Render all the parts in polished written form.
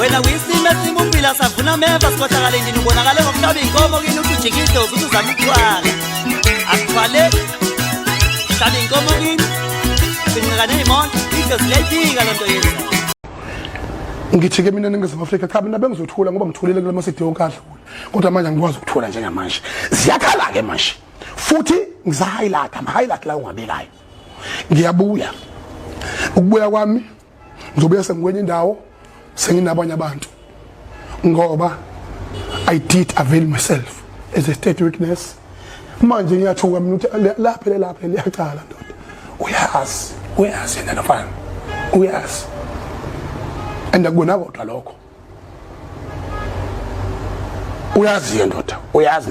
wena uyisime simuphila savuna meva sikhohlakala endini ubonakale ngokuhlaba inkomo kini ukujika idlozi ukuthi uzama ukuthwala akuthwaleki hlaba inkomo kini sinqikane imoto idlozi liyayifika loo nto yenza ngithi-ke mina eNingizimu Afrika cha mina bengizothula ngoba ngithulile kule masidi yonke adlule kodwa manje angikwazi ukuthula njengamanje ziyakhala-ke manje futhi ngiza-highlight ama-highlight la ungabekayo ngiyabuya ukubuya kwami ngizobuya sengikwenye indawo senginabanye abantu ngoba I did avail myself as a state witness manje ngiyathuka mina ukuthi lapha liyacala ndoda uyazi yena nofana uyazi andakubona kodwa lokho uyazi ndoda uyazi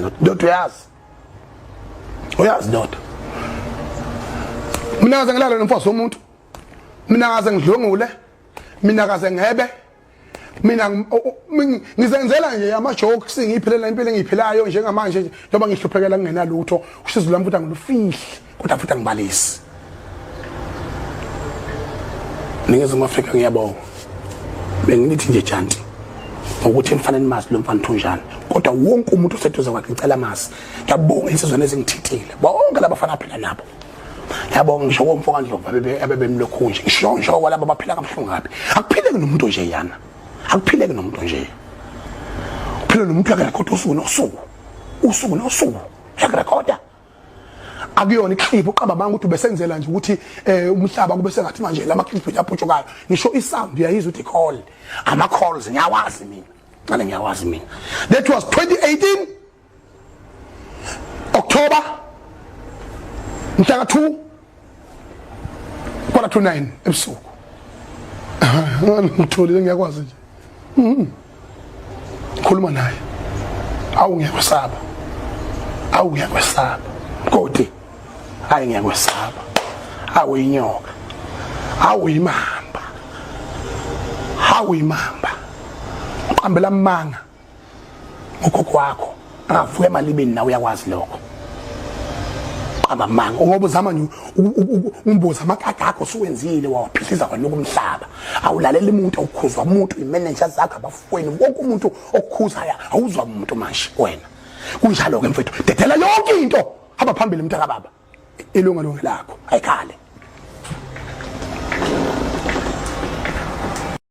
ndoda mina ngaze ngilala nomfazi womuntu mina ngaze ngidlongule mina ngaze ngebe mina ngizenzela nje ama jokes ngiphilela impilo engiyiphilayo njengamanje njengoba ngihluphekela kungenalutho usizo lami futhi angilufihli kodwa futhi angibalisi Ningizimu Afrika ngiyabonga benginithi nje janti ukuthi nifanele mazi lo mfana Thunjana kodwa wonke umuntu oseduze kwakhe ngicela mazi ngiyabonga insizwana ezingithithile bonke labafana phela nabo yabonga ngisho komfoka Ndlovu abebemlokhunje ngisho kwalabo baphila kabuhlungu kabi akuphileke nomuntu nje yana akuphileke nomuntu nje kuphila nomuntu akarekhoda usuku nosuku yakurekhoda akuyona iclip uqaba manga ukuthi besenzela nje ukuthi umhlaba kube sengathi manje lama clip yaphutshukayo ngisho isound uyayizwa ukuthi call ama calls ngiyawazi mina that was 2018 October mhla ka2 kwala 29 ebusuku ngitholile ngiyakwazi nje khuluma naye awungekwesaba kodwa hayi ngiyakwesaba awuyinyoka awuyimamba uqambela amanga ugogo wakho angavuka emalibeni nawe uyakwazi lokho amanga ngoba uzama nje umbuza amakaka akho suwenzile wawaphihliza kwaloku umhlaba awulalela umuntu okukhuzwa umuntu imanager zakhe abafweni wonke umuntu okukhuzayo awuzwa umuntu manje wena kunjalo ke mfethu dedela yonke into hamba phambili mntaka baba ilunga lakho ayikhale